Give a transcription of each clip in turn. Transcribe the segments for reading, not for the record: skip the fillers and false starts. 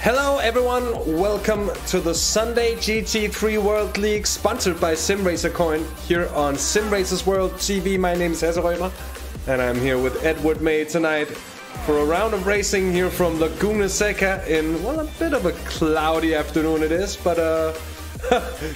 Hello everyone, welcome to the Sunday GT3 World League sponsored by Simracercoin here on Simracersworld TV. My name is Simracersworld and I'm here with Edward May tonight for a round of racing here from Laguna Seca in, well, a bit of a cloudy afternoon it is, but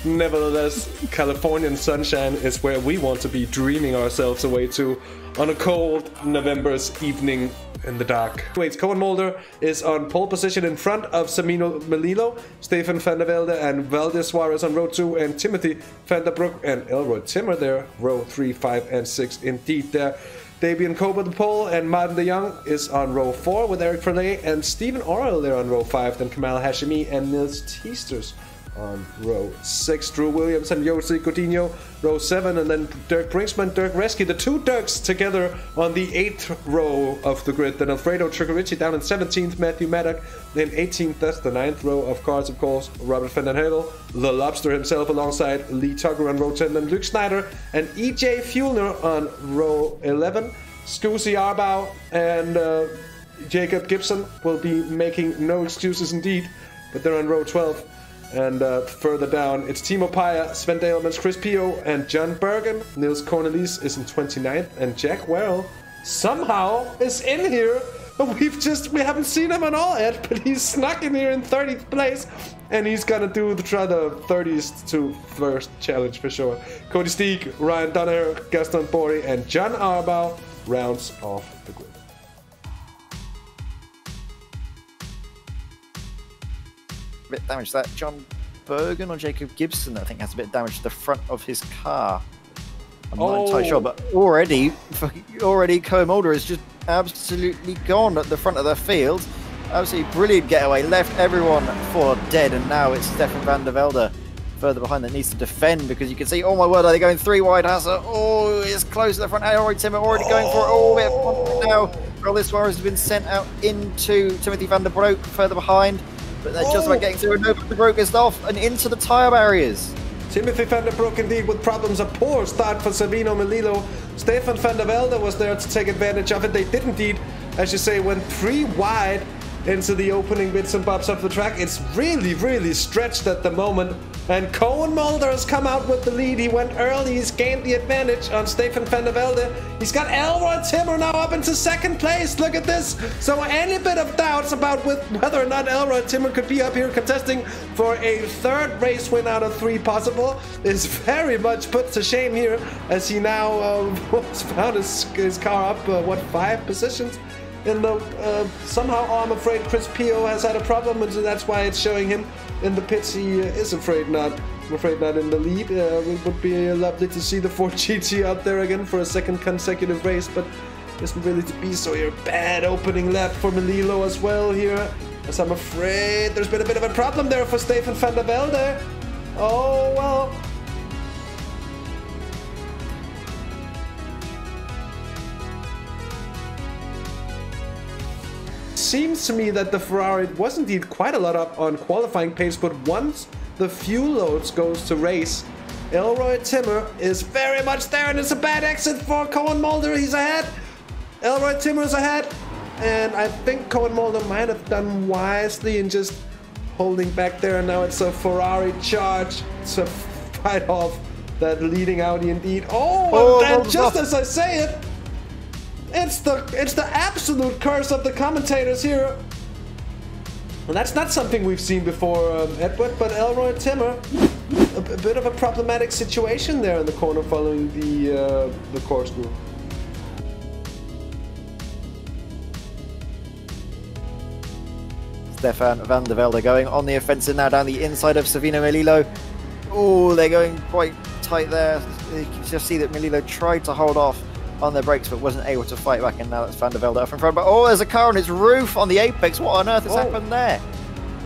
nevertheless, Californian sunshine is where we want to be dreaming ourselves away to on a cold November's evening in the dark. Wait, Cohen Mulder is on pole position in front of Samino Melillo, Stefan van der Velde and Valdez Suarez on row 2, and Timothy van der Broek and Elroy Timmer there, row 3, 5 and 6 indeed there. Davian Koba the pole, and Martin de Jong is on row 4 with Eric Verlet and Stephen Orrell there on row 5, then Kamal Hashimi and Nils Teasters on row 6, Drew Williams and Jose Coutinho row 7, and then Dirk Brinksman, Dirk Reski, the two Dirks together on the 8th row of the grid. Then Alfredo Trigorici down in 17th, Matthew Maddock in 18th, that's the 9th row of cars, of course, Robert van den Heuvel, the Lobster himself alongside Lee Tugger on row 10, then Luke Snyder and EJ Fuellner on row 11, Scusi Arbau and Jacob Gibson will be making no excuses indeed, but they're on row 12. And further down, it's Timo Paya, Sven Dalemans, Chris Pio, and John Bergen. Nils Cornelis is in 29th, and Jack Werrell somehow is in here. We haven't seen him at all yet, but he's snuck in here in 30th place, and he's gonna try the 30th to first challenge for sure. Cody Steeg, Ryan Donner, Gaston Bori, and John Arbau rounds off the grid. Bit damage that John Bergen or Jacob Gibson, I think, has a bit of damage to the front of his car. I'm not entirely sure, but already Cohen Mulder is just absolutely gone at the front of the field. Absolutely brilliant getaway, left everyone for dead, and now it's Stefan van der Velde further behind that needs to defend, because you can see, oh my word, are they going 3 wide? Hassa, oh, it's close to the front. Elroy Timmer already going for it. Oh, bit of now. Valdez Suarez has been sent out into Timothy van der Broek further behind. But they're just about getting through, and over the Broek is off and into the tyre barriers. Timothy van der Broek indeed with problems. A poor start for Savino Melillo. Stefan van der Velde was there to take advantage of it. They did indeed, as you say, went 3 wide into the opening bits and bobs of the track. It's really stretched at the moment. And Cohen Mulder has come out with the lead. He went early. He's gained the advantage on Stefan van der Velde. He's got Elroy Timmer now up into 2nd place. Look at this. So any bit of doubts about whether or not Elroy Timmer could be up here contesting for a 3rd race win out of 3 possible is very much put to shame here, as he now found his car up, 5 positions in the somehow. I'm afraid Chris Pio has had a problem, and so that's why it's showing him in the pits. He is afraid not in the lead. It would be lovely to see the Ford GT out there again for a 2nd consecutive race, but isn't really to be so here. Bad opening lap for Melillo as well here, as I'm afraid there's been a bit of a problem there for Stefan van der Velde. Oh well. Seems to me that the Ferrari was indeed quite a lot up on qualifying pace, but once the fuel loads goes to race, Elroy Timmer is very much there, and it's a bad exit for Cohen Mulder. He's ahead. Elroy Timmer is ahead, and I think Cohen Mulder might have done wisely in just holding back there, and now it's a Ferrari charge to fight off that leading Audi indeed. Oh, and just as I say it, it's the absolute curse of the commentators here. And that's not something we've seen before, Edward, but Elroy Timmer, a bit of a problematic situation there in the corner following the corkscrew. Stefan van der Velde going on the offensive now down the inside of Savino Melillo. Oh, they're going quite tight there. You can just see that Melillo tried to hold off on their brakes but wasn't able to fight back, and now that's van der Velde up in front. But oh, there's a car on its roof on the apex. What on earth has happened there?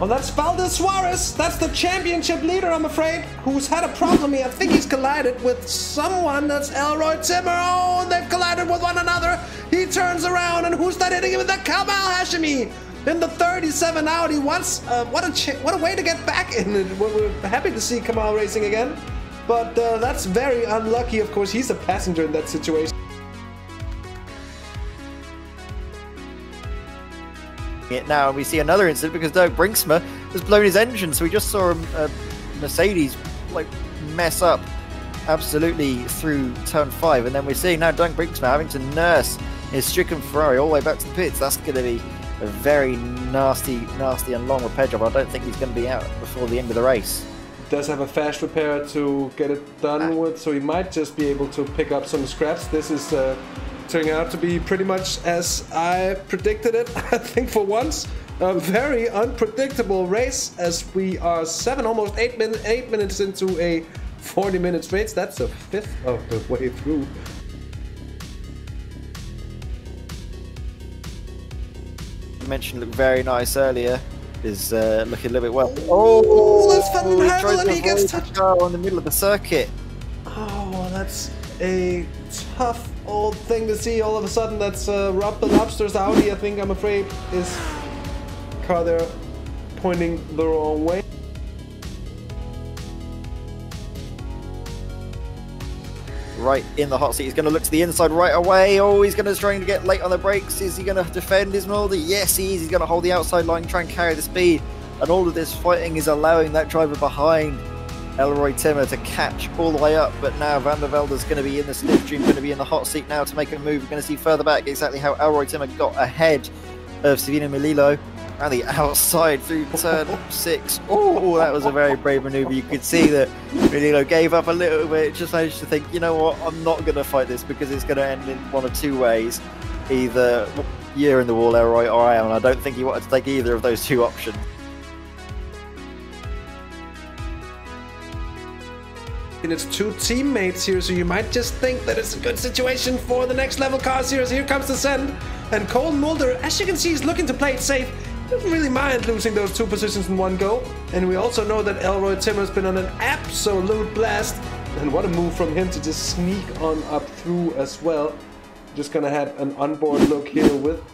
Well, that's Valdez Suarez. That's the championship leader, I'm afraid, who's had a problem here. I think he's collided with someone. That's Elroy Timmer. Oh, they've collided with one another. He turns around, and who's that hitting him? That Kamal Hashimi in the 37 Audi. What a way to get back in it. We're happy to see Kamal racing again, but that's very unlucky. Of course, he's a passenger in that situation. it now, and we see another incident because Dirk Brinksma has blown his engine. So we just saw a Mercedes like mess up absolutely through turn 5, and then we're seeing now Dirk Brinksma having to nurse his stricken Ferrari all the way back to the pits. That's going to be a very nasty and long repair job. I don't think he's going to be out before the end of the race. Does have a fast repair to get it done with, so he might just be able to pick up some scraps. This is turning out to be pretty much as I predicted it. I think for once a very unpredictable race, as we are almost 8 minutes into a 40 minutes race. That's a fifth of the way through. You mentioned looked very nice earlier. Is looking a little bit well. Oh, that's fucking hell, and he gets touched on the middle of the circuit. Oh, that's a tough old thing to see. All of a sudden, that's Rob the Lobster's Audi, I think, I'm afraid, is car there pointing the wrong way. Right in the hot seat. He's going to look to the inside right away. Oh, he's going to try to get late on the brakes. Is he going to defend his Mulder? Yes, he is. He's going to hold the outside line, try and carry the speed. And all of this fighting is allowing that driver behind Elroy Timmer to catch all the way up. But now Van der Velde's going to be in the slipstream, going to be in the hot seat now to make a move. We're going to see further back exactly how Elroy Timmer got ahead of Savino Melillo. And the outside through turn 6. Oh, that was a very brave maneuver. You could see that Melillo gave up a little bit, just managed to think, you know what, I'm not going to fight this because it's going to end in one of two ways. Either you're in the wall, Elroy, or I am. And I don't think he wanted to take either of those two options. And it's two teammates here, so you might just think that it's a good situation for the next level cars here. So here comes the send, and Cole Mulder, as you can see, is looking to play it safe. Doesn't really mind losing those two positions in one go. And we also know that Elroy Timmer's been on an absolute blast. And what a move from him to just sneak on up through as well. Just gonna have an onboard look here with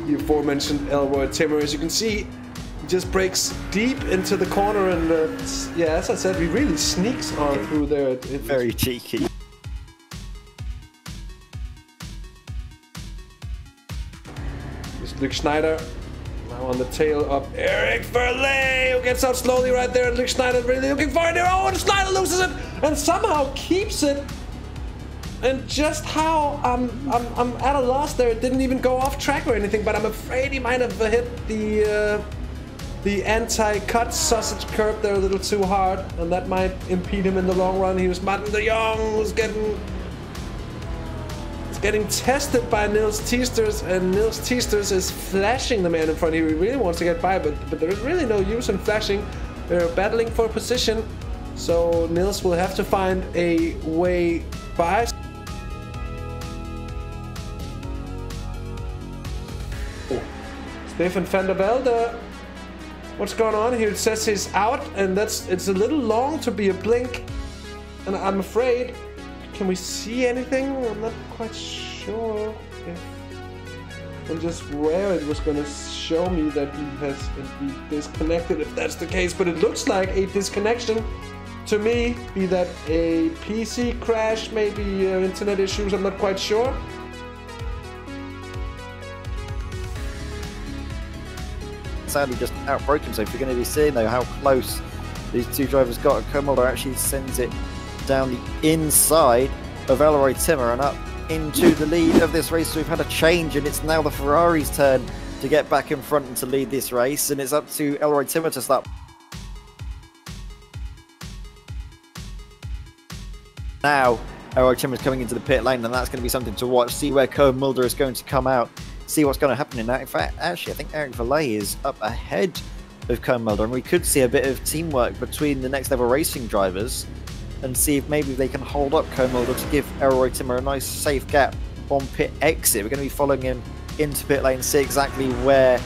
the aforementioned Elroy Timmer. As you can see, he just breaks deep into the corner, and yeah, as I said, he really sneaks on through there. Very cheeky. Just Luke Schneider. On the tail of Eric Verley, who gets out slowly right there, and Luke Schneider really looking for it here. Oh, and Schneider loses it and somehow keeps it. And just how I'm at a loss there. It didn't even go off track or anything, but I'm afraid he might have hit the anti-cut sausage curb there a little too hard, and that might impede him in the long run. He was Martin de Jong, who's getting tested by Nils Teesters, and Nils Teesters is flashing the man in front here. He really wants to get by, but there's really no use in flashing. They're battling for position, so Nils will have to find a way by. Stefan van der Velde, what's going on here? It says he's out, and it's a little long to be a blink, and I'm afraid. Can we see anything? I'm not quite sure if and just where it was going to show me that he has indeed disconnected, if that's the case. But it looks like a disconnection to me, be that a PC crash, maybe internet issues, I'm not quite sure. Sadly just outbroke him, so if you're going to be seeing though how close these two drivers got, and Komolder actually sends it down the inside of Elroy Timmer and up into the lead of this race. So we've had a change, and it's now the Ferrari's turn to get back in front and to lead this race, and it's up to Elroy Timmer to start. Now Elroy Timmer's coming into the pit lane, and that's going to be something to watch, see where Koen Mulder is going to come out, see what's going to happen in that. In fact, actually I think Eric Verley is up ahead of Koen Mulder, and we could see a bit of teamwork between the next level racing drivers and see if maybe they can hold up Koen Mulder to give Elroy Timmer a nice safe gap on pit exit. We're going to be following him into pit lane, see exactly where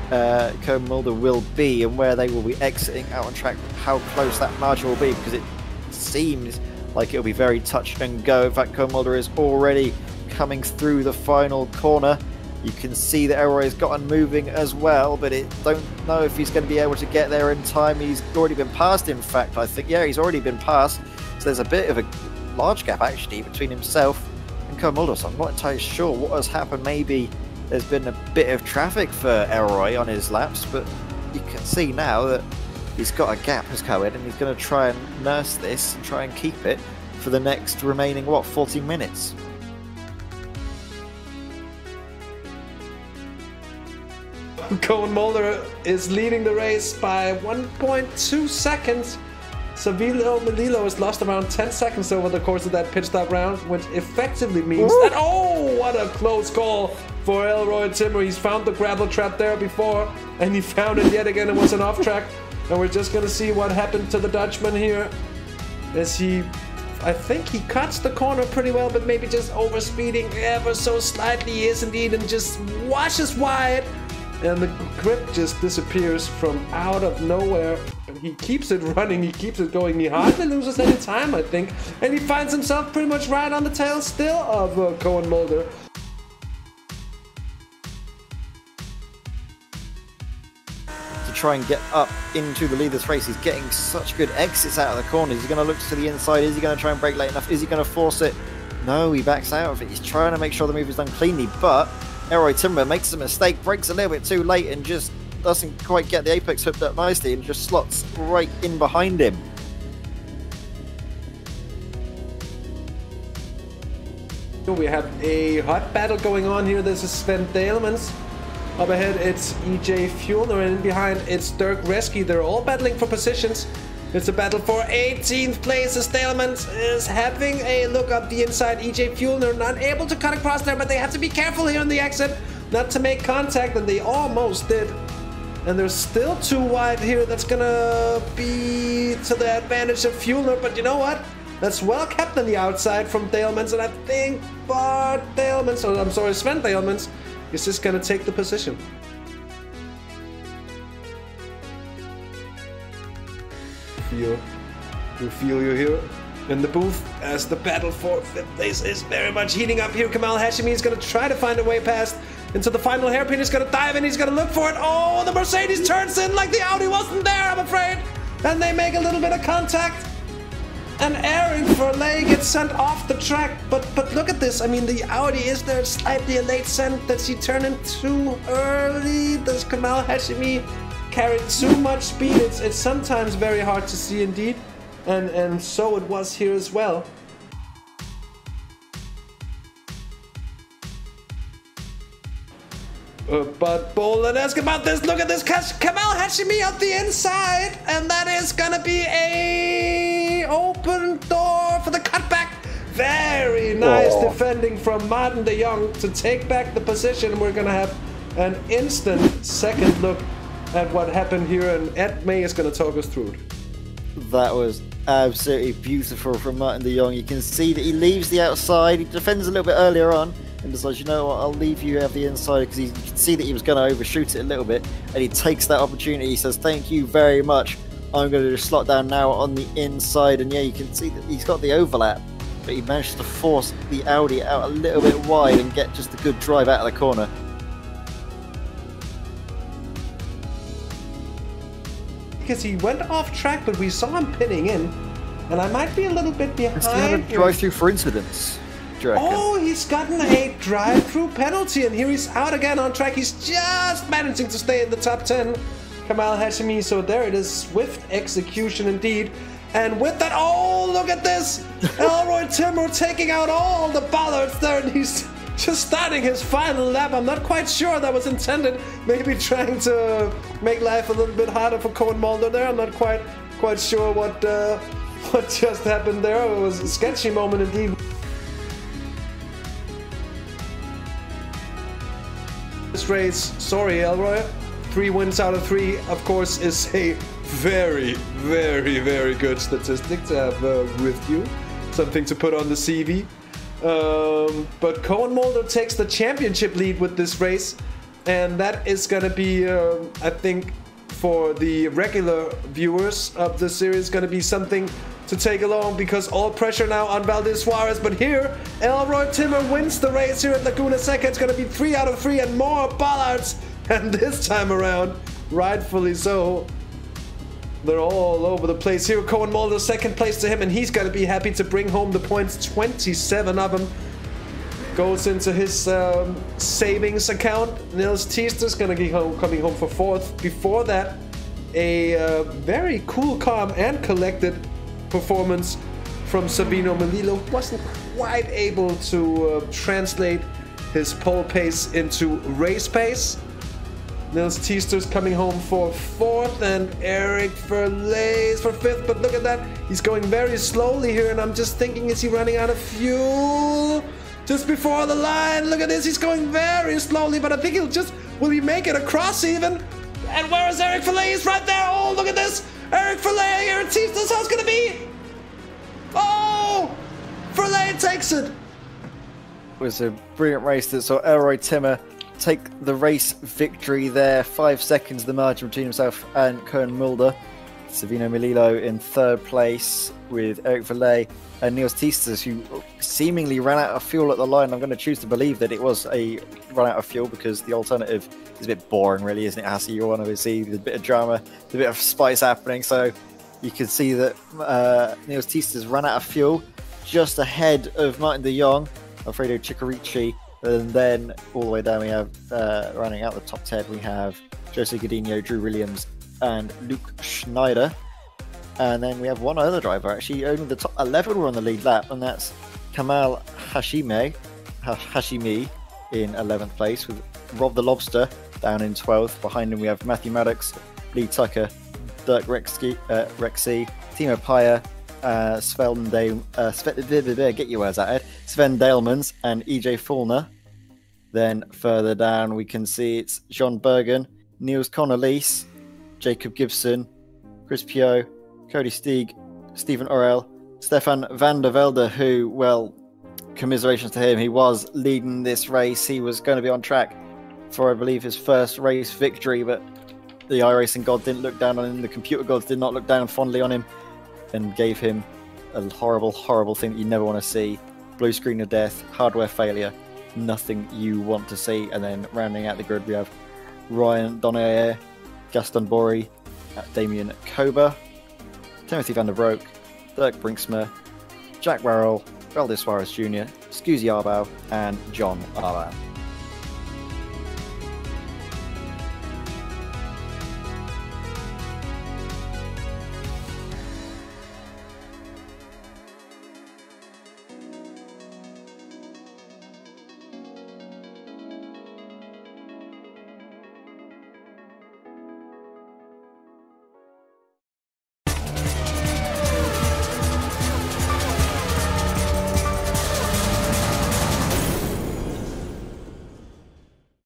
Koen Mulder will be and where they will be exiting out on track, how close that margin will be, because it seems like it'll be very touch and go. In fact, Koen Mulder is already coming through the final corner. You can see that Elroy has gotten moving as well, but don't know if he's going to be able to get there in time. He's already been passed, in fact, I think. Yeah, he's already been passed. So there's a bit of a large gap, actually, between himself and Koen Mulder. So I'm not entirely sure what has happened. Maybe there's been a bit of traffic for Elroy on his laps, but you can see now that he's got a gap has come in, and he's going to try and nurse this and try and keep it for the next remaining, what, 14 minutes. Cohen Mulder is leading the race by 1.2 seconds. Savilo Melillo has lost around 10 seconds over the course of that pit stop round, which effectively means that, oh, what a close call for Elroy Timmer. He's found the gravel trap there before, and he found it yet again. It was an off track, and we're just going to see what happened to the Dutchman here as he, I think he cuts the corner pretty well, but maybe just overspeeding ever so slightly. He is indeed, and just washes wide. And the grip just disappears from out of nowhere. And he keeps it running, he keeps it going. He hardly loses any time, I think. And he finds himself pretty much right on the tail still of Cohen Mulder. To try and get up into the leader's race, he's getting such good exits out of the corners. He's going to look to the inside. Is he going to try and brake late enough? Is he going to force it? No, he backs out of it. He's trying to make sure the move is done cleanly, but Elroy Timber makes a mistake, brakes a little bit too late, and just doesn't quite get the apex hooked up nicely, and just slots right in behind him. We have a hot battle going on here. This is Sven Dalemans. Up ahead, it's EJ Fuellner, and in behind, it's Dirk Reski. They're all battling for positions. It's a battle for 18th place as Dalemans is having a look up the inside. EJ Fuellner not able to cut across there, but they have to be careful here on the exit not to make contact, and they almost did. And they're still too wide here. That's gonna be to the advantage of Fuellner, but you know what? That's well kept on the outside from Dalemans, and I think Bart Dalemans, or I'm sorry, Sven Dalemans, is just gonna take the position. We feel you here in the booth as the battle for 5th place is very much heating up here. Kamal Hashimi is going to try to find a way past into the final hairpin. He's going to dive in. He's going to look for it. Oh, the Mercedes turns in like the Audi wasn't there, I'm afraid. And they make a little bit of contact. And Aaron Verley gets sent off the track. But look at this. I mean, the Audi is there slightly a late sent. Does he turn in too early? Does Kamal Hashimi carry too much speed? It's sometimes very hard to see indeed. And so it was here as well. But Bull, let's ask about this. Look at this. Kamal Hashimi on the inside. And that is going to be a open door for the cutback. Very nice defending from Martin de Jong to take back the position. We're going to have an instant second look at what happened here. And Ed May is going to talk us through it. That was absolutely beautiful from Martin de Jong. You can see that he leaves the outside. He defends a little bit earlier on and decides, you know what, I'll leave you have the inside, because you can see that he was going to overshoot it a little bit, and he takes that opportunity. He says, thank you very much. I'm going to just slot down now on the inside. And yeah, you can see that he's got the overlap, but he managed to force the Audi out a little bit wide and get just a good drive out of the corner. Because he went off track, but we saw him pinning in, and I might be a little bit behind. He had a drive-through for incidents, do you reckon? Oh, he's gotten a drive-through penalty, and here he's out again on track. He's just managing to stay in the top 10, Kamal Hashimi. So there it is, swift execution indeed. And with that, oh, look at this! Elroy Timmer taking out all the bollards there, and he's just starting his final lap. I'm not quite sure that was intended. Maybe trying to make life a little bit harder for Cohen Mulder there. I'm not quite sure what just happened there. It was a sketchy moment indeed. This race, sorry Elroy, 3 wins out of 3, of course, is a very, very, very good statistic to have with you. Something to put on the CV. But Cohen Mulder takes the championship lead with this race, and that is gonna be, I think, for the regular viewers of the series, gonna be something to take along, because all pressure now on Valdez Suarez. But here, Elroy Timmer wins the race here at Laguna Seca. It's gonna be 3 out of 3 and more bollards, and this time around, rightfully so. They're all over the place here. Cohen Mulder, second place to him, and he's going to be happy to bring home the points, 27 of them. goes into his savings account. Nils Tiester's gonna be coming home for 4th. Before that, a very cool, calm, and collected performance from Sabino Melillo. Wasn't quite able to translate his pole pace into race pace. Nils Tiester's coming home for 4th, and Eric Verleys for 5th. But look at that, he's going very slowly here, and I'm just thinking, is he running out of fuel? Just before the line, look at this, he's going very slowly, but I think he'll just, will he make it across even? And where is Eric Verleys? Right there, oh, look at this! Eric Verleys here at Tiester's, how's it gonna be? Oh! Verleys takes it! It was a brilliant race that saw Elroy Timmer take the race victory there. 5 seconds the margin between himself and Koen Mulder. Savino Melillo in 3rd place with Eric Verleys and Niels Tiesters, who seemingly ran out of fuel at the line. I'm going to choose to believe that it was a run out of fuel, because the alternative is a bit boring, really, isn't it, Hassie? You want to see a bit of drama, a bit of spice happening. So you can see that Niels Tiesters ran out of fuel just ahead of Martin de Jong, Alfredo Chiccarici. And then all the way down we have, running out the top 10, we have Jose Godinho, Drew Williams, and Luke Schneider. And then we have one other driver, actually. Only the top 11 were on the lead lap, and that's Kamal Hashimi in 11th place, with Rob the Lobster down in 12th. Behind him we have Matthew Maddox, Lee Tucker, Dirk Rexy, Timo Paya, Sven Dalemans, and EJ Fulner. Then further down we can see it's John Bergen, Niels Connolise, Jacob Gibson, Chris Pio, Cody Steeg, Stephen Orell, Stefan van der Velde, who, well, commiserations to him, he was leading this race. He was going to be on track for, I believe, his first race victory, but the iRacing god didn't look down on him, the computer gods did not look down fondly on him, and gave him a horrible, horrible thing that you never want to see. Blue screen of death, hardware failure, nothing you want to see. And then rounding out the grid we have Ryan Donaire, Gaston Bory, Damien Kober, Timothy van der Broek, Dirk Brinksma, Jack Warrell, Valdez Suarez Jr., Scusi Arbau, and John Arbau.